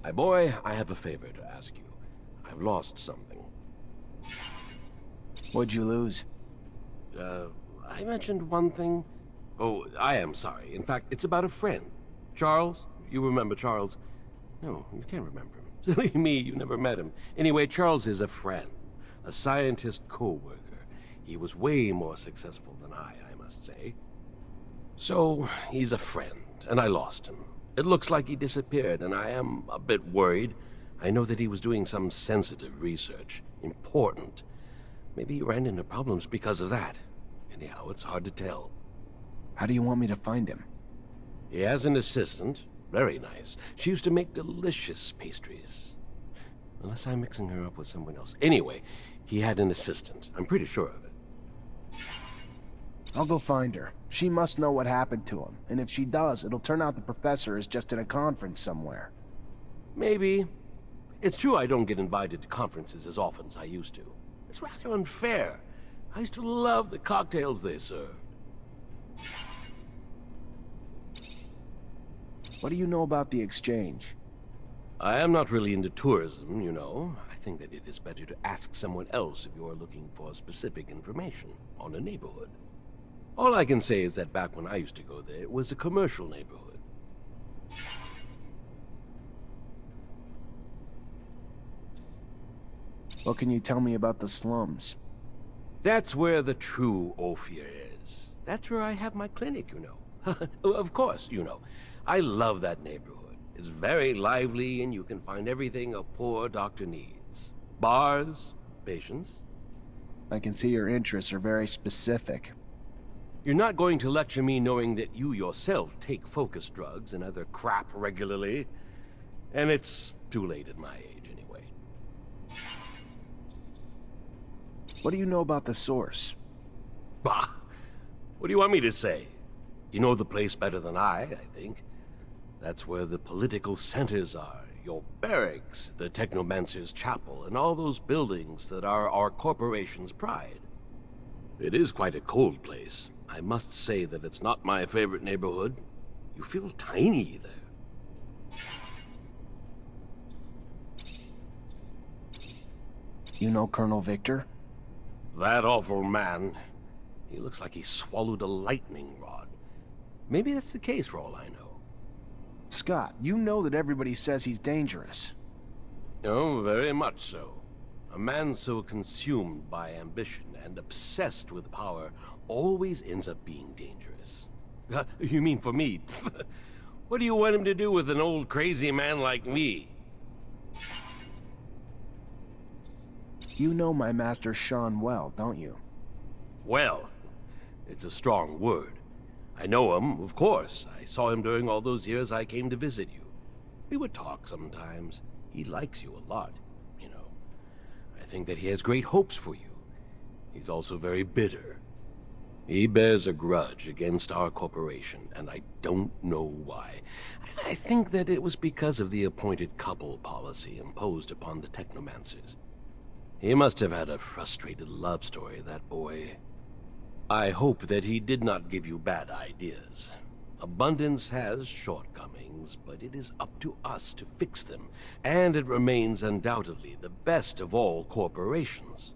My boy, I have a favor to ask you. I've lost something. What'd you lose? I mentioned one thing. Oh, I am sorry. In fact, it's about a friend. Charles? You remember Charles? No, you can't remember him. Silly me, you never met him. Anyway, Charles is a friend. A scientist co-worker. He was way more successful than I must say. So, he's a friend, and I lost him. It looks like he disappeared, and I am a bit worried. I know that he was doing some sensitive research. Important. Maybe he ran into problems because of that. Anyhow, it's hard to tell. How do you want me to find him? He has an assistant. Very nice. She used to make delicious pastries. Unless I'm mixing her up with someone else. Anyway, he had an assistant. I'm pretty sure of it. I'll go find her. She must know what happened to him, and if she does, it'll turn out the professor is just at a conference somewhere. Maybe. It's true I don't get invited to conferences as often as I used to. It's rather unfair. I used to love the cocktails they served. What do you know about the exchange? I am not really into tourism, you know. I think that it is better to ask someone else if you are looking for specific information on a neighborhood. All I can say is that back when I used to go there, it was a commercial neighborhood. What can you tell me about the slums? That's where the true Ophir is. That's where I have my clinic, you know. Of course, you know. I love that neighborhood. It's very lively, and you can find everything a poor doctor needs. Bars, patients. I can see your interests are very specific. You're not going to lecture me knowing that you yourself take focus drugs and other crap regularly. And it's too late at my age, anyway. What do you know about the source? Bah! What do you want me to say? You know the place better than I think. That's where the political centers are. Your barracks, the Technomancer's chapel, and all those buildings that are our corporation's pride. It is quite a cold place. I must say that it's not my favorite neighborhood. You feel tiny there. You know Colonel Victor? That awful man. He looks like he swallowed a lightning rod. Maybe that's the case for all I know. Scott, you know that everybody says he's dangerous. Oh, very much so. A man so consumed by ambition and obsessed with power always ends up being dangerous. You mean for me? What do you want him to do with an old crazy man like me? You know my master Sean well, don't you? Well, it's a strong word. I know him, of course. I saw him during all those years I came to visit you. We would talk sometimes. He likes you a lot, you know. I think that he has great hopes for you. He's also very bitter. He bears a grudge against our corporation, and I don't know why. I think that it was because of the appointed couple policy imposed upon the Technomancers. He must have had a frustrated love story, that boy. I hope that he did not give you bad ideas. Abundance has shortcomings, but it is up to us to fix them, and it remains undoubtedly the best of all corporations.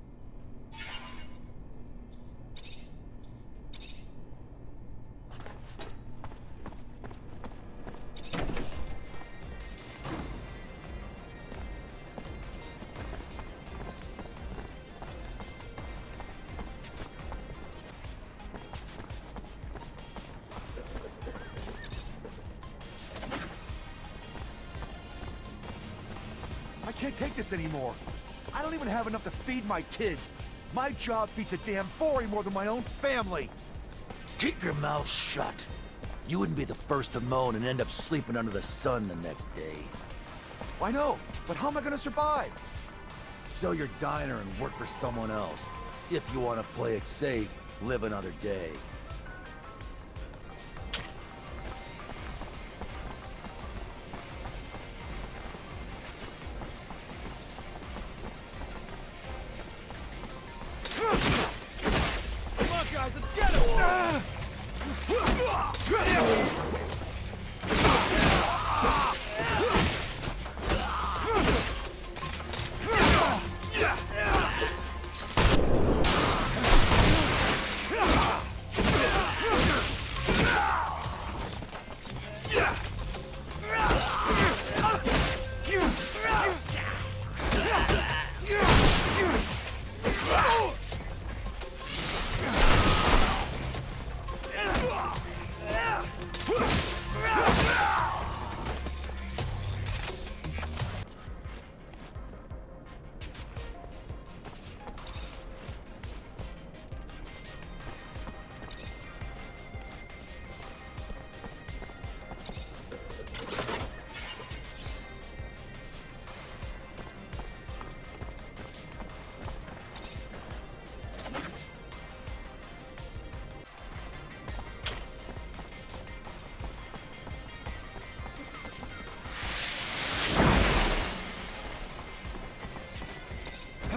I can't take this anymore. I don't even have enough to feed my kids. My job beats a damn 40 more than my own family. Keep your mouth shut. You wouldn't be the first to moan and end up sleeping under the sun the next day. I know, but how am I gonna survive? Sell your diner and work for someone else. If you want to play it safe, live another day. Come on, guys, let's get him!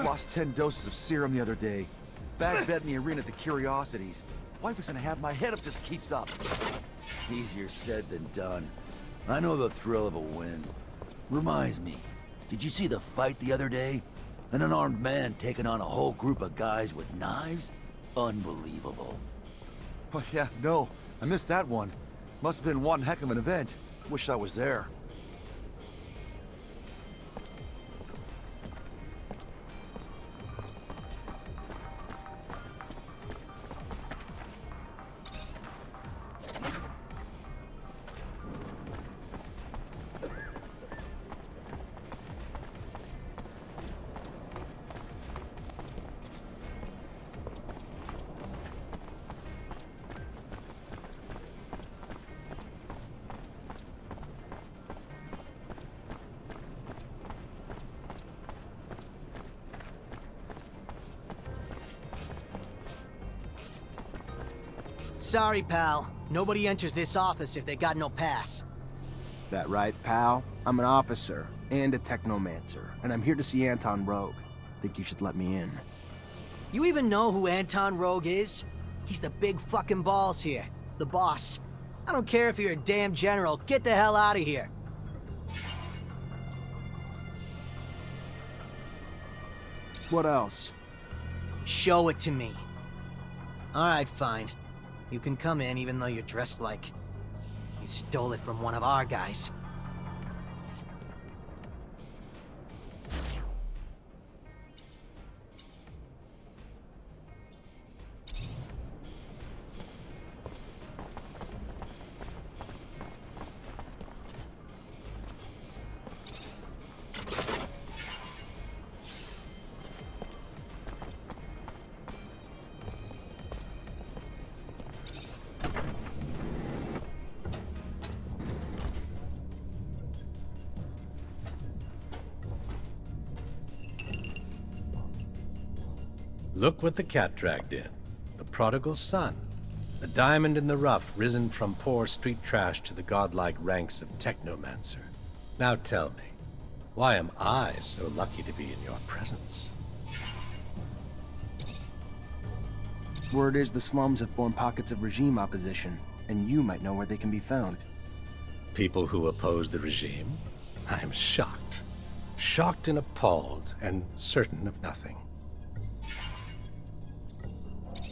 Lost 10 doses of serum the other day. Bad bet in the arena at the Curiosities. Wife is gonna have my head if this keeps up. Easier said than done. I know the thrill of a win. Reminds me, did you see the fight the other day? An unarmed man taking on a whole group of guys with knives? Unbelievable. Oh yeah, no, I missed that one. Must have been one heck of an event. Wish I was there. Sorry, pal. Nobody enters this office if they got no pass. That right, pal? I'm an officer and a Technomancer, and I'm here to see Anton Rogue. Think you should let me in. You even know who Anton Rogue is? He's the big fucking balls here. The boss. I don't care if you're a damn general. Get the hell out of here. What else? Show it to me. Alright, fine. You can come in even though you're dressed like... you stole it from one of our guys. Look what the cat dragged in. The prodigal son. The diamond in the rough risen from poor street trash to the godlike ranks of Technomancer. Now tell me, why am I so lucky to be in your presence? Word is the slums have formed pockets of regime opposition, and you might know where they can be found. People who oppose the regime? I am shocked. Shocked and appalled, and certain of nothing.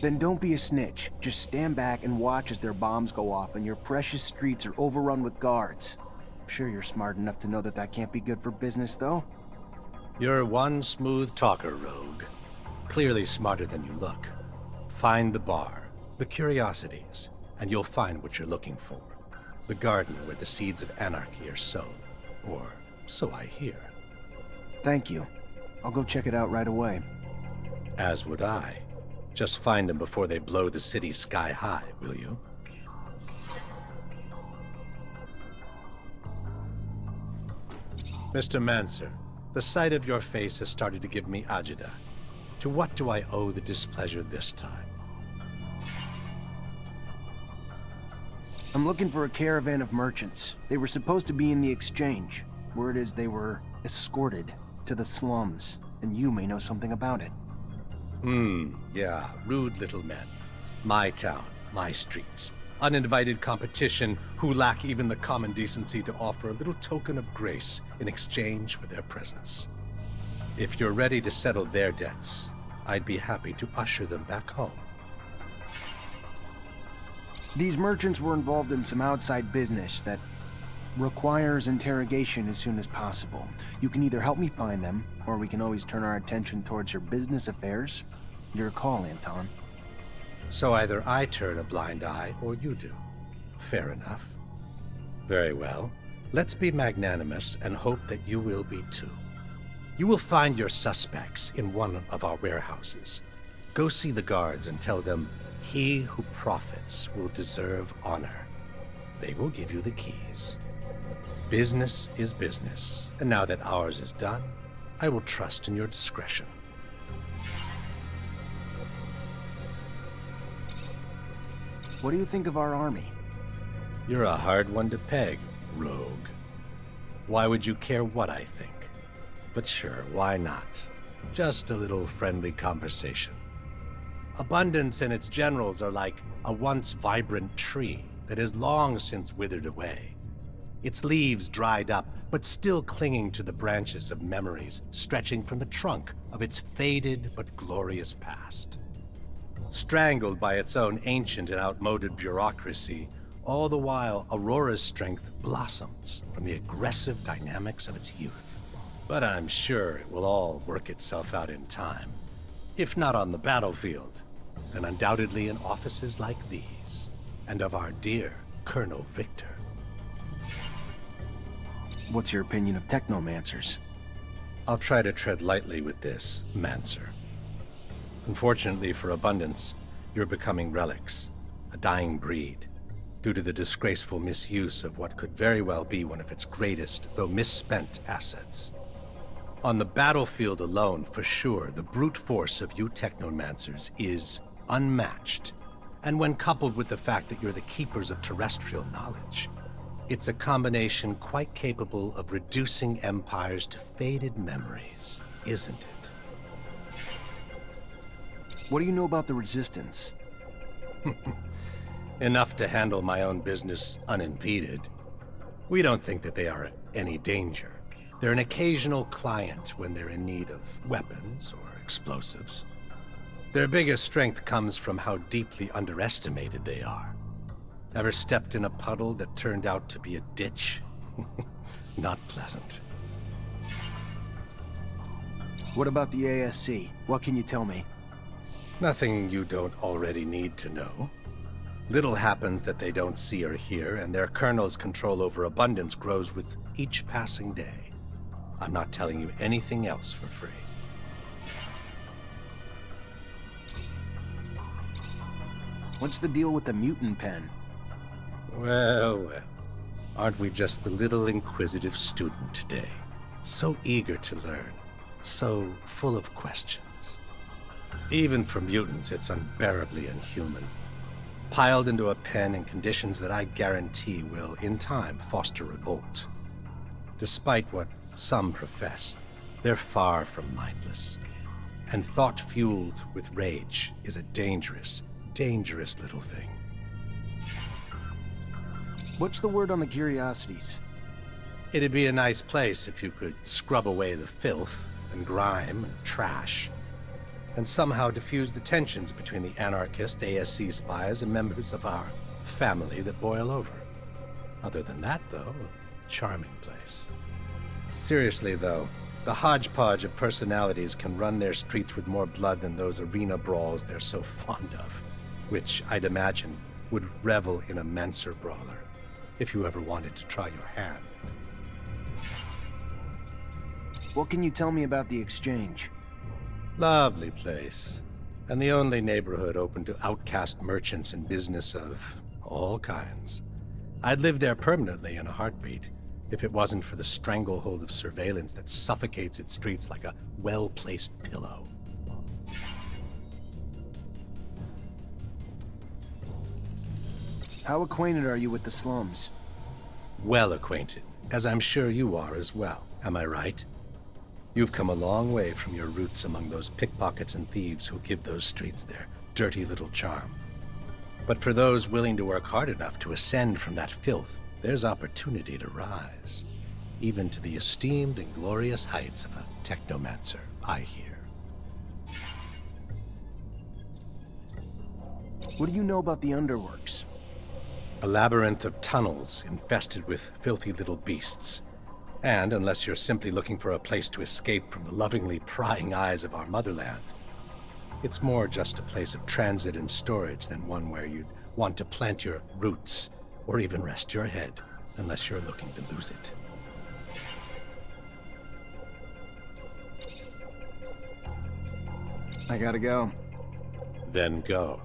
Then don't be a snitch. Just stand back and watch as their bombs go off and your precious streets are overrun with guards. I'm sure you're smart enough to know that that can't be good for business, though. You're one smooth talker, Rogue. Clearly smarter than you look. Find the bar, the curiosities, and you'll find what you're looking for. The garden where the seeds of anarchy are sown. Or so I hear. Thank you. I'll go check it out right away. As would I. Just find them before they blow the city sky high, will you? Mr. Mancer, the sight of your face has started to give me agita. To what do I owe the displeasure this time? I'm looking for a caravan of merchants. They were supposed to be in the exchange. Word is they were escorted to the slums, and you may know something about it. Yeah, rude little men. My town, my streets. Uninvited competition who lack even the common decency to offer a little token of grace in exchange for their presence. If you're ready to settle their debts, I'd be happy to usher them back home. These merchants were involved in some outside business that requires interrogation as soon as possible. You can either help me find them, or we can always turn our attention towards your business affairs. Your call, Anton. So either I turn a blind eye, or you do. Fair enough. Very well. Let's be magnanimous and hope that you will be too. You will find your suspects in one of our warehouses. Go see the guards and tell them, he who profits will deserve honor. They will give you the keys. Business is business, and now that ours is done, I will trust in your discretion. What do you think of our army? You're a hard one to peg, Rogue. Why would you care what I think? But sure, why not? Just a little friendly conversation. Abundance and its generals are like a once vibrant tree that has long since withered away. Its leaves dried up, but still clinging to the branches of memories stretching from the trunk of its faded but glorious past. Strangled by its own ancient and outmoded bureaucracy, all the while Aurora's strength blossoms from the aggressive dynamics of its youth. But I'm sure it will all work itself out in time. If not on the battlefield, then undoubtedly in offices like these, and of our dear Colonel Victor. What's your opinion of Technomancers? I'll try to tread lightly with this, Mancer. Unfortunately for Abundance, you're becoming relics, a dying breed, due to the disgraceful misuse of what could very well be one of its greatest, though misspent, assets. On the battlefield alone, for sure, the brute force of you Technomancers is unmatched. And when coupled with the fact that you're the keepers of terrestrial knowledge, it's a combination quite capable of reducing empires to faded memories, isn't it? What do you know about the Resistance? Enough to handle my own business unimpeded. We don't think that they are any danger. They're an occasional client when they're in need of weapons or explosives. Their biggest strength comes from how deeply underestimated they are. Ever stepped in a puddle that turned out to be a ditch? Not pleasant. What about the ASC? What can you tell me? Nothing you don't already need to know. Little happens that they don't see or hear, and their colonel's control over Abundance grows with each passing day. I'm not telling you anything else for free. What's the deal with the mutant pen? Well, well. Aren't we just the little inquisitive student today? So eager to learn. So full of questions. Even for mutants, it's unbearably inhuman. Piled into a pen in conditions that I guarantee will, in time, foster revolt. Despite what some profess, they're far from mindless. And thought fueled with rage is a dangerous, dangerous little thing. What's the word on the curiosities? It'd be a nice place if you could scrub away the filth and grime and trash, and somehow diffuse the tensions between the anarchist ASC spies and members of our family that boil over. Other than that, though, a charming place. Seriously, though, the hodgepodge of personalities can run their streets with more blood than those arena brawls they're so fond of, which I'd imagine would revel in a Mancer brawler, if you ever wanted to try your hand. What can you tell me about the exchange? Lovely place, and the only neighborhood open to outcast merchants and business of all kinds. I'd live there permanently in a heartbeat, if it wasn't for the stranglehold of surveillance that suffocates its streets like a well-placed pillow. How acquainted are you with the slums? Well acquainted, as I'm sure you are as well, am I right? You've come a long way from your roots among those pickpockets and thieves who give those streets their dirty little charm. But for those willing to work hard enough to ascend from that filth, there's opportunity to rise, even to the esteemed and glorious heights of a Technomancer, I hear. What do you know about the underworks? A labyrinth of tunnels infested with filthy little beasts. And unless you're simply looking for a place to escape from the lovingly prying eyes of our motherland, it's more just a place of transit and storage than one where you'd want to plant your roots or even rest your head, unless you're looking to lose it. I gotta go. Then go.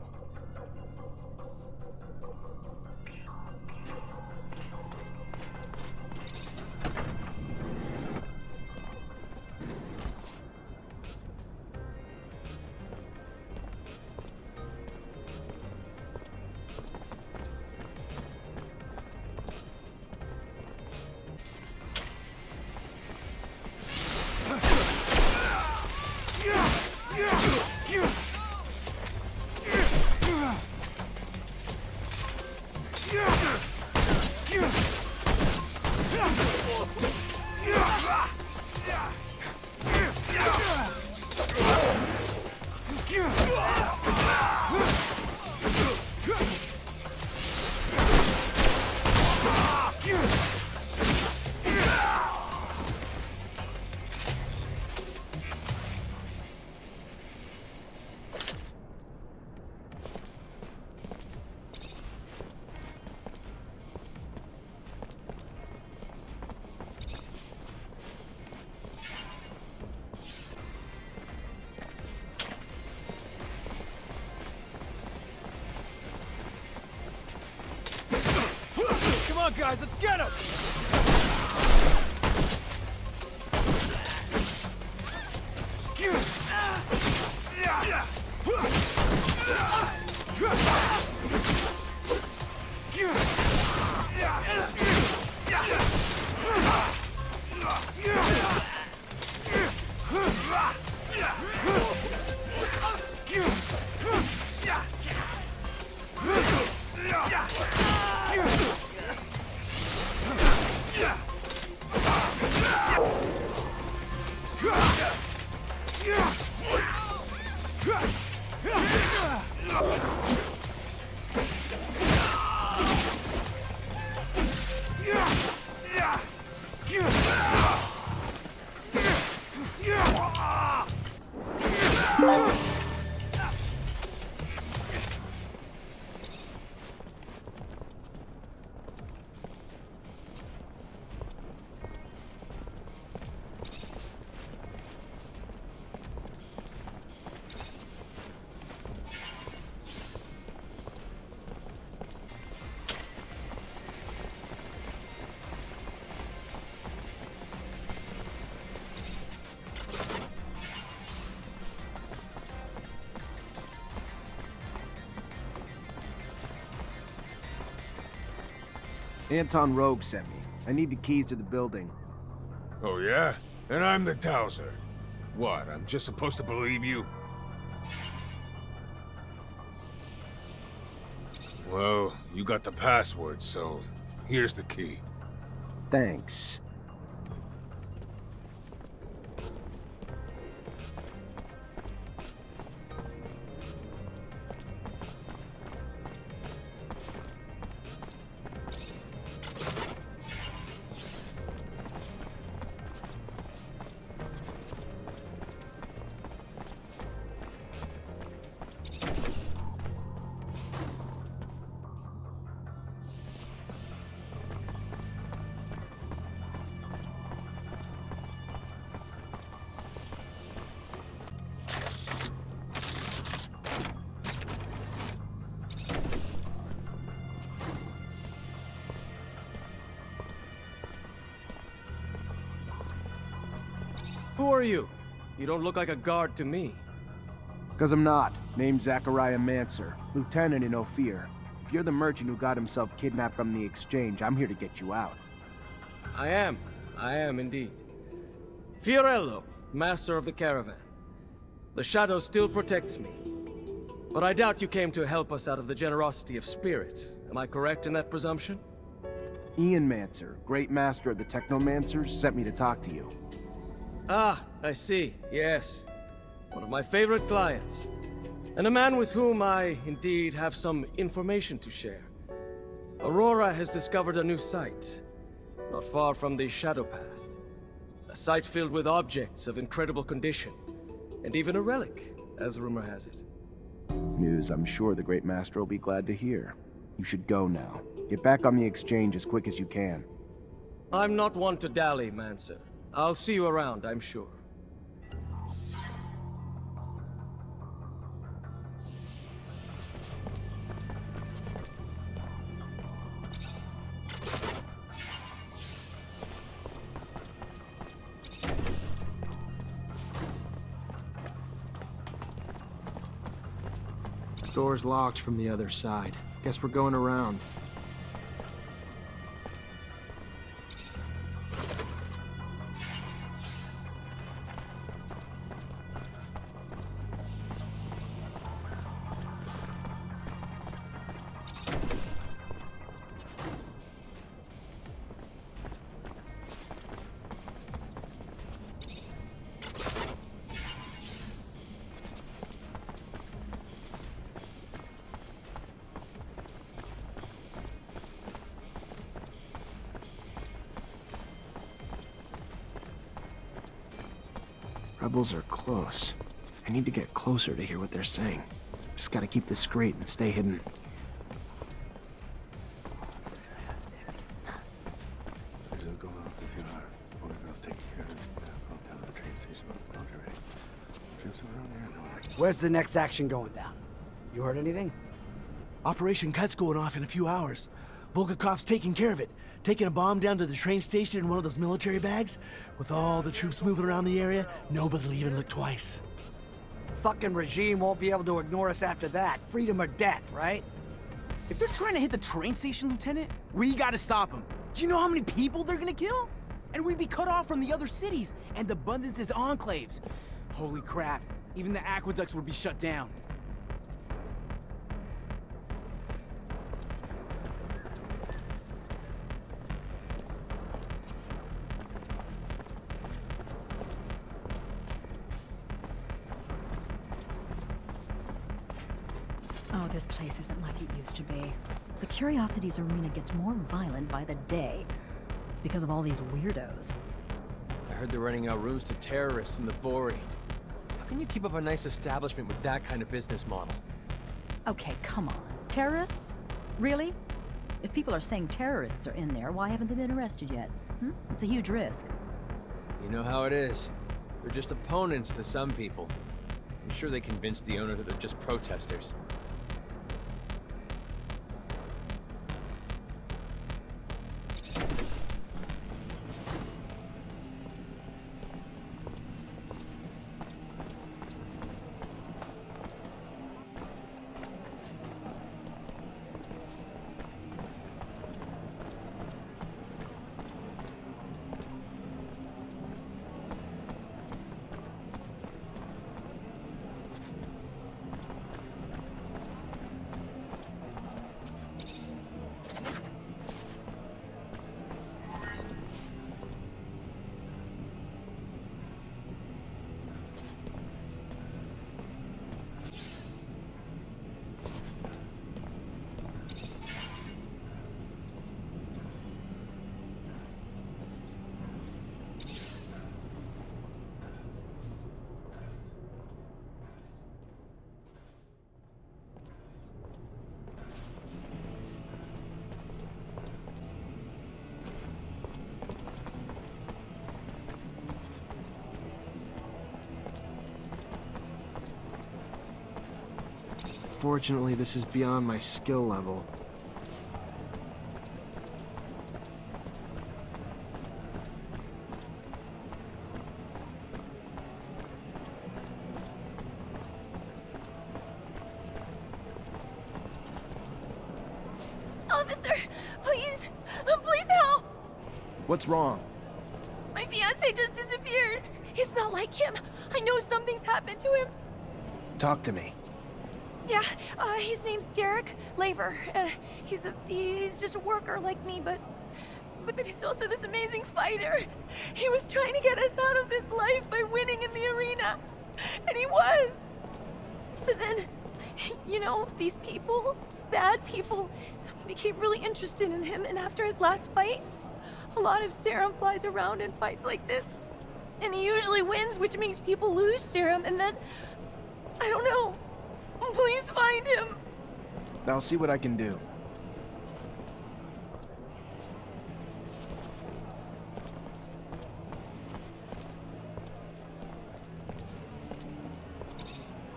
Come on, guys, let's get him! Anton Rogue sent me. I need the keys to the building. Oh yeah? And I'm the Towser. What, I'm just supposed to believe you? Well, you got the password, so here's the key. Thanks. Who are you? You don't look like a guard to me. Because I'm not. Name's Zachariah Mancer, lieutenant in Ophir. If you're the merchant who got himself kidnapped from the exchange, I'm here to get you out. I am indeed. Fiorello, master of the caravan. The shadow still protects me. But I doubt you came to help us out of the generosity of spirit. Am I correct in that presumption? Ian Mancer, great master of the Technomancers, sent me to talk to you. Ah, I see. Yes. One of my favorite clients. And a man with whom I, indeed, have some information to share. Aurora has discovered a new site, not far from the Shadow Path. A site filled with objects of incredible condition, and even a relic, as rumor has it. News I'm sure the great master will be glad to hear. You should go now. Get back on the exchange as quick as you can. I'm not one to dally, Mancer. I'll see you around, I'm sure. Door's locked from the other side. Guess we're going around. Rebels are close. I need to get closer to hear what they're saying. Just gotta keep discreet and stay hidden. Where's the next action going down? You heard anything? Operation Cut's going off in a few hours. Bulgakov's taking care of it. Taking a bomb down to the train station in one of those military bags. With all the troops moving around the area, nobody'll even look twice. Fucking regime won't be able to ignore us after that. Freedom or death, right? If they're trying to hit the train station, Lieutenant, we gotta stop them. Do you know how many people they're gonna kill? And we'd be cut off from the other cities and Abundance's enclaves. Holy crap, even the aqueducts would be shut down. Oh, this place isn't like it used to be. The Curiosities Arena gets more violent by the day. It's because of all these weirdos. I heard they're renting out rooms to terrorists in the Vori. How can you keep up a nice establishment with that kind of business model? Okay, come on. Terrorists? Really? If people are saying terrorists are in there, why haven't they been arrested yet? It's a huge risk. You know how it is. They're just opponents to some people. I'm sure they convinced the owner that they're just protesters. Unfortunately, this is beyond my skill level. Officer, please, please help! What's wrong? My fiancé just disappeared. It's not like him. I know something's happened to him. Talk to me. Yeah, his name's Derek Laver. He's just a worker like me, but he's also this amazing fighter. He was trying to get us out of this life by winning in the arena, and he was. But then, you know, these people, bad people, became really interested in him, and after his last fight, a lot of serum flies around in fights like this. And he usually wins, which makes people lose serum, and then, I don't know. Please find him. I'll see what I can do.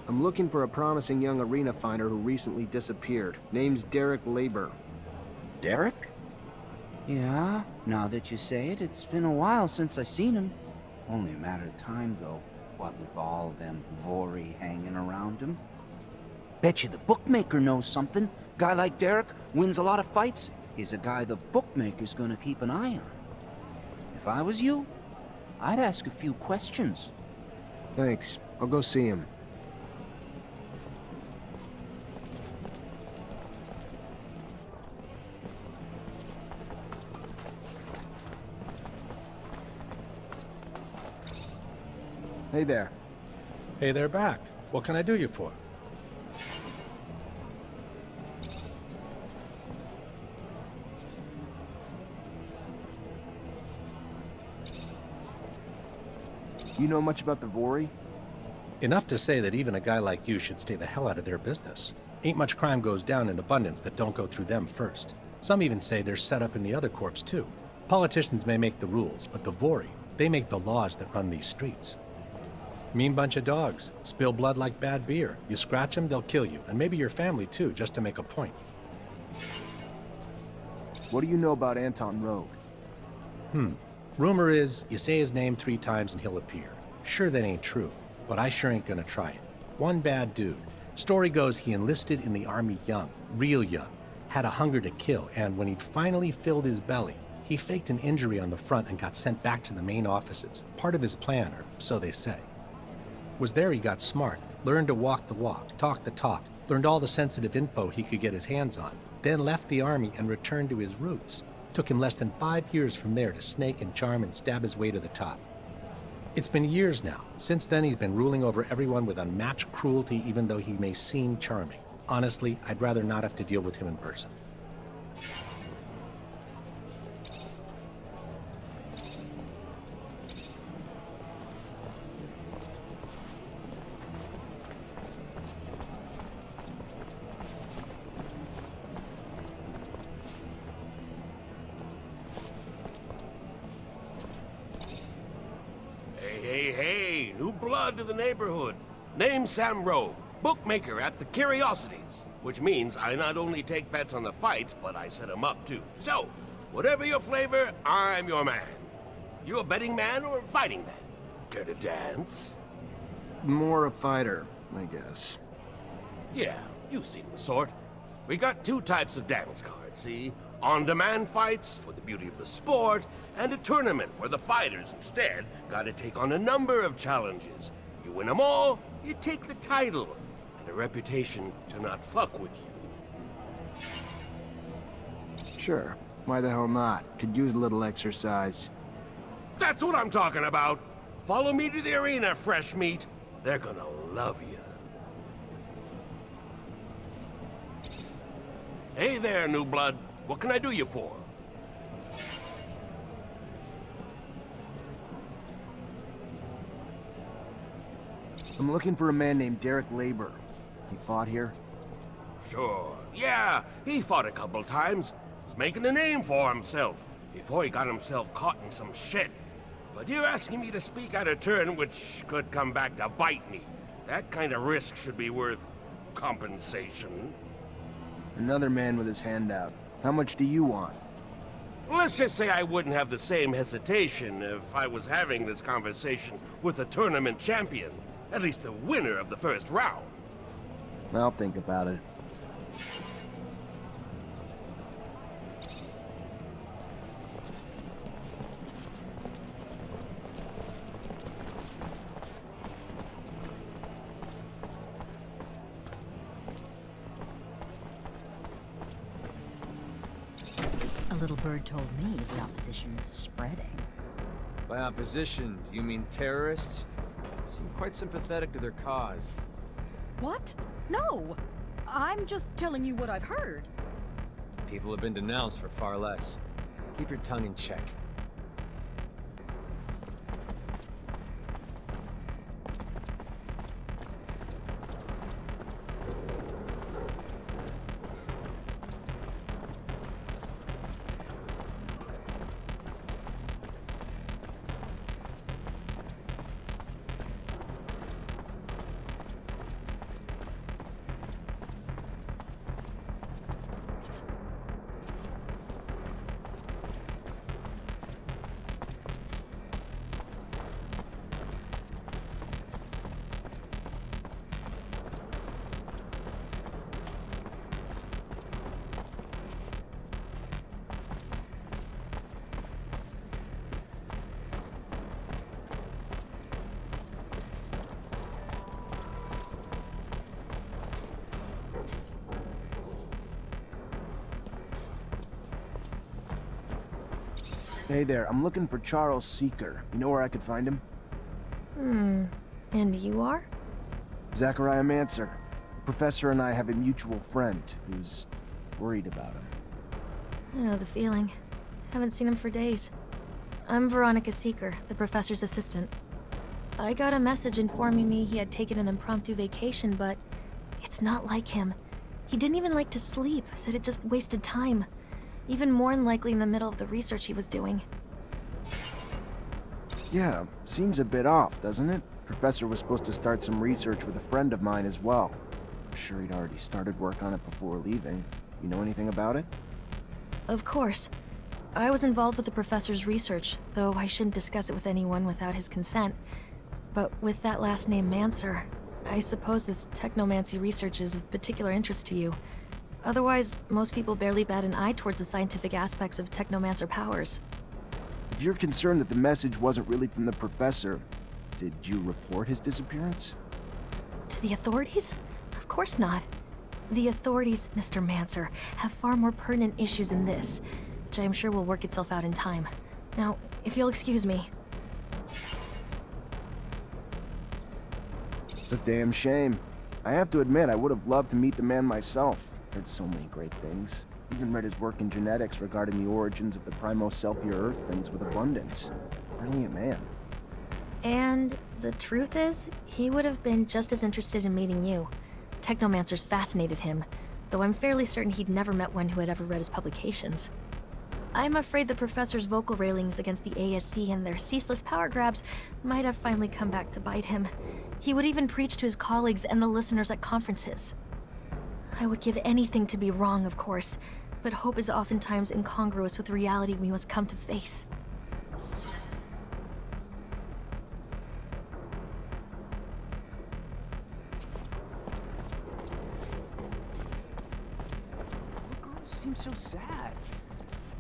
I'm looking for a promising young arena fighter who recently disappeared. Name's Derek Laber. Derek? Yeah, now that you say it, it's been a while since I seen him. Only a matter of time, though, what with all them Vori hanging around him. Bet you the bookmaker knows something. Guy like Derek wins a lot of fights. He's a guy the bookmaker's gonna keep an eye on. If I was you, I'd ask a few questions. Thanks. I'll go see him. Hey there. Hey there back. What can I do you for? You know much about the Vori? Enough to say that even a guy like you should stay the hell out of their business. Ain't much crime goes down in abundance that don't go through them first. Some even say they're set up in the other corps too. Politicians may make the rules, but the Vori, they make the laws that run these streets. Mean bunch of dogs. Spill blood like bad beer. You scratch them, they'll kill you. And maybe your family too, just to make a point. What do you know about Anton Rogue? Rumor is, you say his name 3 times and he'll appear. Sure, that ain't true, but I sure ain't gonna try it. One bad dude. Story goes he enlisted in the army young, real young, had a hunger to kill, and when he'd finally filled his belly, he faked an injury on the front and got sent back to the main offices. Part of his plan, or so they say. Was there he got smart, learned to walk the walk, talk the talk, learned all the sensitive info he could get his hands on, then left the army and returned to his roots. Took him less than 5 years from there to snake and charm and stab his way to the top. It's been years now. Since then, he's been ruling over everyone with unmatched cruelty, even though he may seem charming. Honestly, I'd rather not have to deal with him in person. Hey, new blood to the neighborhood. Name's Sam Rowe, bookmaker at the Curiosities, which means I not only take bets on the fights, but I set them up too. So, whatever your flavor, I'm your man. You a betting man or a fighting man? Care to dance? More a fighter, I guess. Yeah, you've seen the sort. We got 2 types of dance cards, see? On-demand fights for the beauty of the sport, and a tournament where the fighters instead gotta take on a number of challenges. You win them all, you take the title, and a reputation to not fuck with you. Sure. Why the hell not? Could use a little exercise. That's what I'm talking about! Follow me to the arena, fresh meat. They're gonna love you. Hey there, new blood. What can I do you for? I'm looking for a man named Derek Laber. He fought here? Sure. Yeah, he fought a couple times. He's making a name for himself before he got himself caught in some shit. But you're asking me to speak out of turn, which could come back to bite me. That kind of risk should be worth compensation. Another man with his hand out. How much do you want? Let's just say I wouldn't have the same hesitation if I was having this conversation with a tournament champion. At least the winner of the first round. I'll think about it. A little bird told me the opposition is spreading. By opposition, do you mean terrorists? Seem quite sympathetic to their cause. What? No! I'm just telling you what I've heard. People have been denounced for far less. Keep your tongue in check. Hey there, I'm looking for Charles Seeker. You know where I could find him? And you are? Zachariah Mancer. Professor and I have a mutual friend who's worried about him. I know the feeling. Haven't seen him for days. I'm Veronica Seeker, the professor's assistant. I got a message informing me he had taken an impromptu vacation, but it's not like him. He didn't even like to sleep, said it just wasted time. Even more than likely in the middle of the research he was doing. Yeah, seems a bit off, doesn't it? Professor was supposed to start some research with a friend of mine as well. I'm sure he'd already started work on it before leaving. You know anything about it? Of course. I was involved with the professor's research, though I shouldn't discuss it with anyone without his consent. But with that last name Mancer, I suppose this technomancy research is of particular interest to you. Otherwise, most people barely bat an eye towards the scientific aspects of Technomancer powers. If you're concerned that the message wasn't really from the professor, did you report his disappearance? To the authorities? Of course not. The authorities, Mr. Mancer, have far more pertinent issues than this, which I'm sure will work itself out in time. Now, if you'll excuse me. It's a damn shame. I have to admit, I would have loved to meet the man myself. Heard so many great things. Even read his work in genetics regarding the origins of the Primo-Celpia Earth things with abundance. Brilliant man. And the truth is, he would have been just as interested in meeting you. Technomancers fascinated him, though I'm fairly certain he'd never met one who had ever read his publications. I'm afraid the professor's vocal railings against the ASC and their ceaseless power grabs might have finally come back to bite him. He would even preach to his colleagues and the listeners at conferences. I would give anything to be wrong, of course, but hope is oftentimes incongruous with the reality we must come to face. The girl seems so sad.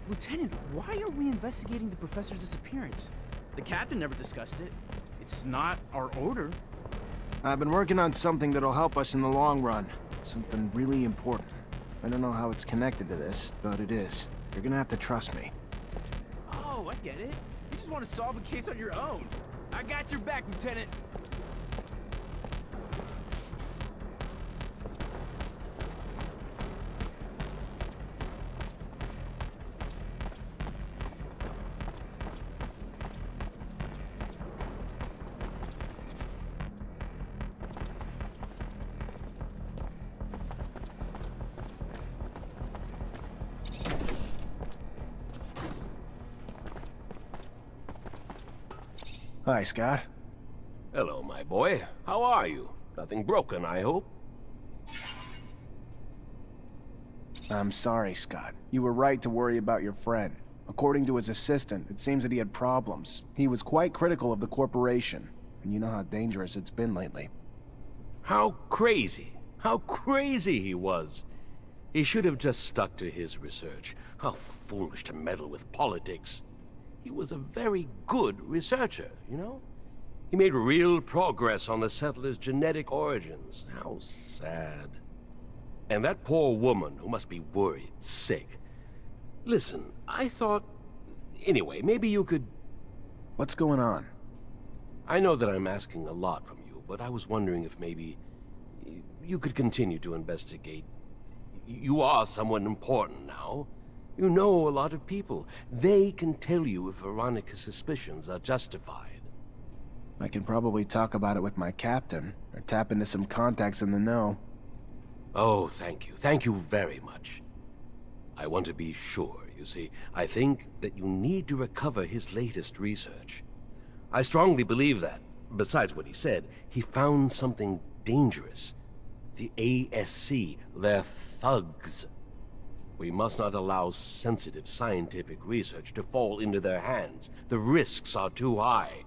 Lieutenant, why are we investigating the professor's disappearance? The captain never discussed it. It's not our order. I've been working on something that'll help us in the long run. Something really important. I don't know how it's connected to this, but it is. You're gonna have to trust me. Oh, I get it. You just want to solve a case on your own. I got your back, Lieutenant. Hi, Scott. Hello, my boy. How are you? Nothing broken, I hope? I'm sorry, Scott. You were right to worry about your friend. According to his assistant, it seems that he had problems. He was quite critical of the corporation, and you know how dangerous it's been lately. How crazy he was. He should have just stuck to his research. How foolish to meddle with politics. He was a very good researcher, you know? He made real progress on the settlers' genetic origins. How sad. And that poor woman who must be worried, sick. Listen, I thought... Anyway, maybe you could... What's going on? I know that I'm asking a lot from you, but I was wondering if maybe you could continue to investigate. You are someone important now. You know a lot of people. They can tell you if Veronica's suspicions are justified. I can probably talk about it with my captain, or tap into some contacts in the know. Oh, thank you. Thank you very much. I want to be sure, you see. I think that you need to recover his latest research. I strongly believe that, besides what he said, he found something dangerous. The ASC, they're thugs. We must not allow sensitive scientific research to fall into their hands. The risks are too high.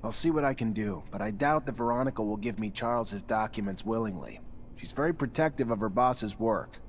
I'll see what I can do, but I doubt that Veronica will give me Charles's documents willingly. She's very protective of her boss's work.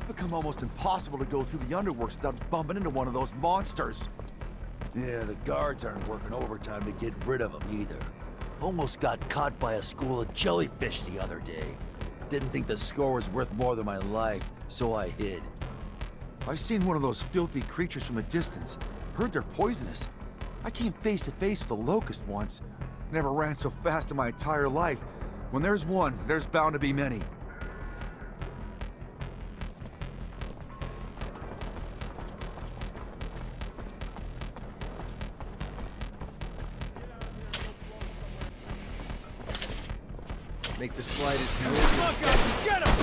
Become almost impossible to go through the underworks without bumping into one of those monsters. Yeah, the guards aren't working overtime to get rid of them either. Almost got caught by a school of jellyfish the other day. Didn't think the score was worth more than my life, so I hid. I've seen one of those filthy creatures from a distance. Heard they're poisonous. I came face to face with a locust once. Never ran so fast in my entire life. When there's one, there's bound to be many. Make the slightest move. Look out! Get him!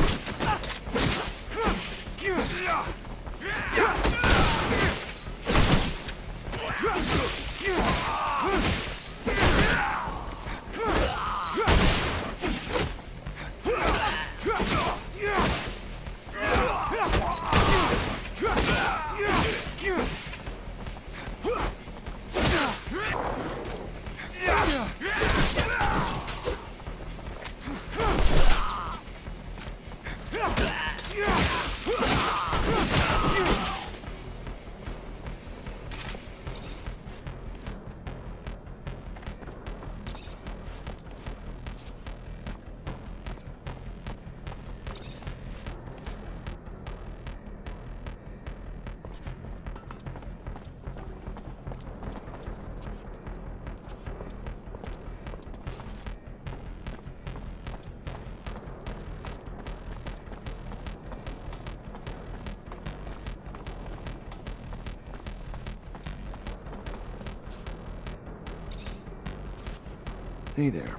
Hey there.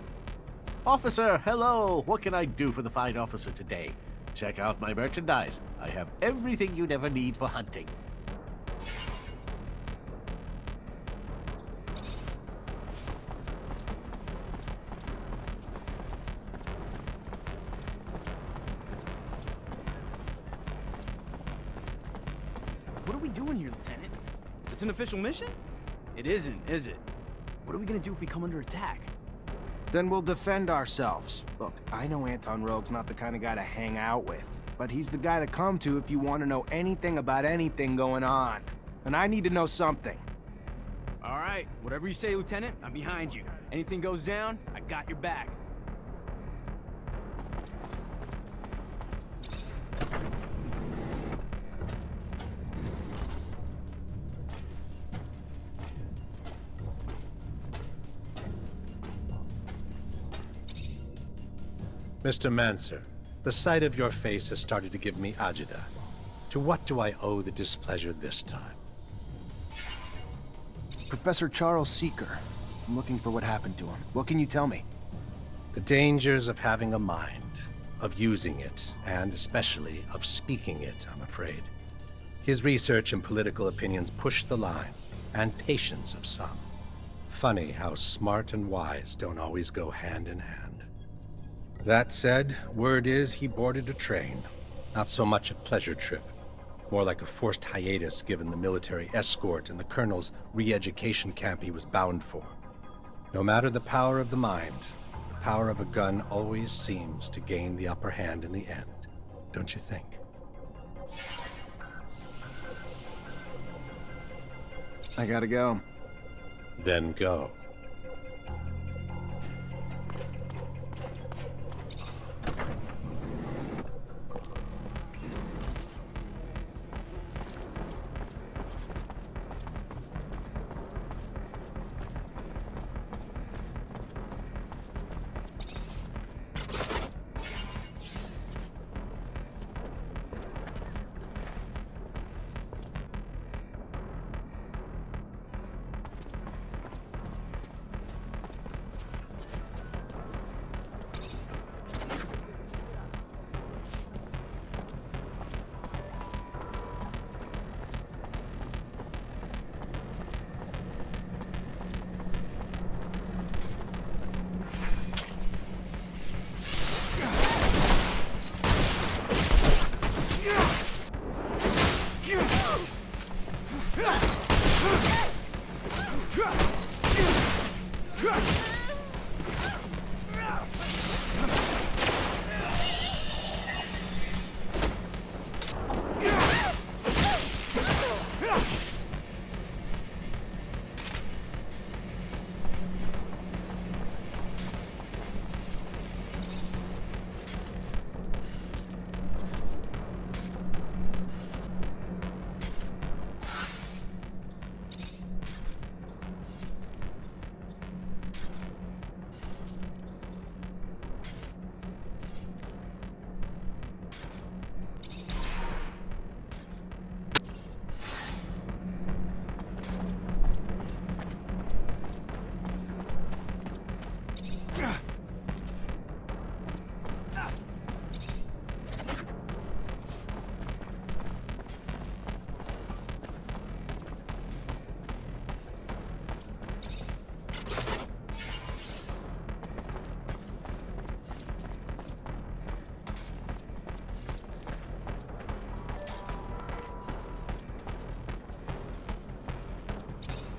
Officer, hello! What can I do for the fine officer today? Check out my merchandise. I have everything you'd ever need for hunting. What are we doing here, Lieutenant? It's an official mission? It isn't, is it? What are we gonna do if we come under attack? Then we'll defend ourselves. Look, I know Anton Rogue's not the kind of guy to hang out with, but he's the guy to come to if you want to know anything about anything going on. And I need to know something. All right, whatever you say, Lieutenant, I'm behind you. Anything goes down, I got your back. Mr. Mancer, The sight of your face has started to give me agita. To what do I owe the displeasure this time? Professor Charles Seeker. I'm looking for what happened to him. What can you tell me? The dangers of having a mind, of using it, and especially of speaking it, I'm afraid. His research and political opinions push the line, and patience of some. Funny how smart and wise don't always go hand in hand. That said, word is he boarded a train. Not so much a pleasure trip, more like a forced hiatus given the military escort and the colonel's re-education camp he was bound for. No matter the power of the mind, the power of a gun always seems to gain the upper hand in the end, don't you think? I gotta go. Then go.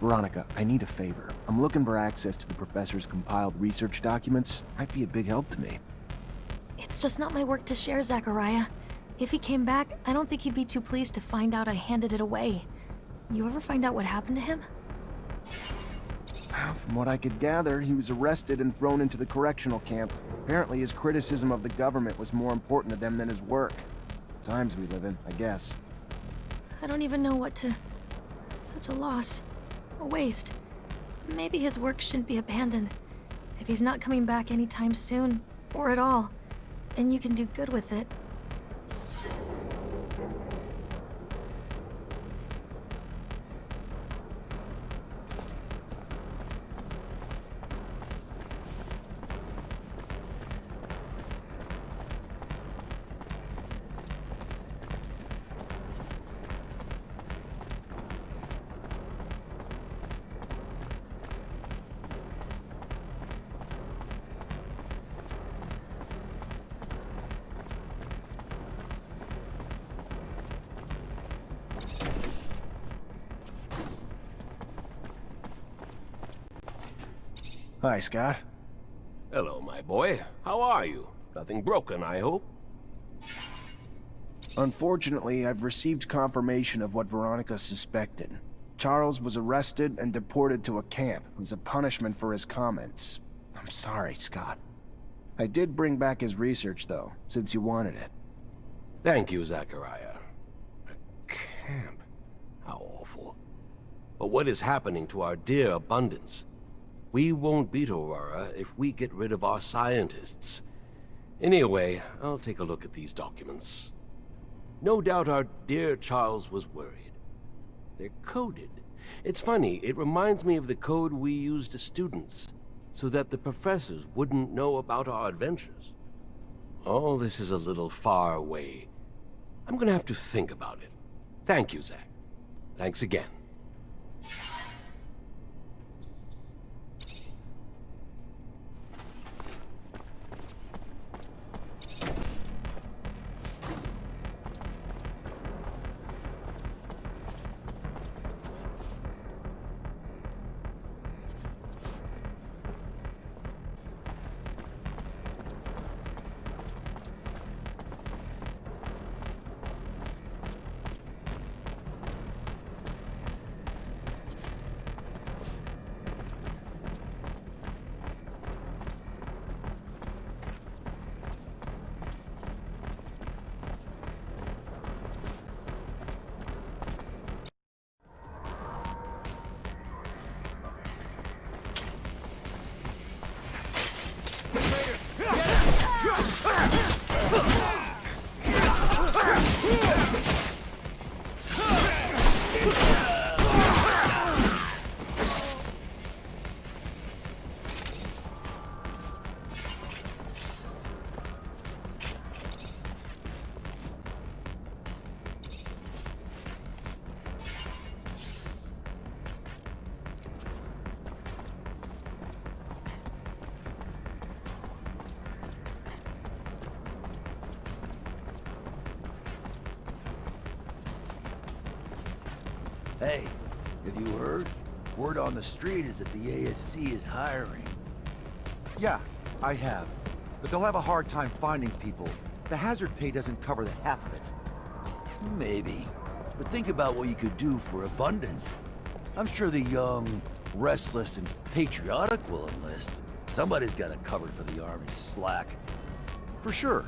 Veronica, I need a favor. I'm looking for access to the professor's compiled research documents. Might be a big help to me. It's just not my work to share, Zachariah. If he came back, I don't think he'd be too pleased to find out I handed it away. You ever find out what happened to him? From what I could gather, he was arrested and thrown into the correctional camp. Apparently his criticism of the government was more important to them than his work. Times we live in, I guess. I don't even know what to... Such a loss. A waste. Maybe his work shouldn't be abandoned. If he's not coming back anytime soon, or at all, and you can do good with it. Hi, Scott. Hello, my boy. How are you? Nothing broken, I hope? Unfortunately, I've received confirmation of what Veronica suspected. Charles was arrested and deported to a camp as a punishment for his comments. I'm sorry, Scott. I did bring back his research, though, since you wanted it. Thank you, Zachariah. A camp? How awful. But what is happening to our dear Abundance? We won't beat Aurora if we get rid of our scientists. Anyway, I'll take a look at these documents. No doubt our dear Charles was worried. They're coded. It's funny, it reminds me of the code we used as students, so that the professors wouldn't know about our adventures. All this is a little far away. I'm gonna have to think about it. Thank you, Zack. Thanks again. Hey, have you heard? Word on the street is that the ASC is hiring. Yeah, I have. But they'll have a hard time finding people. The hazard pay doesn't cover the half of it. Maybe. But think about what you could do for abundance. I'm sure the young, restless, and patriotic will enlist. Somebody's got it covered for the Army's slack. For sure.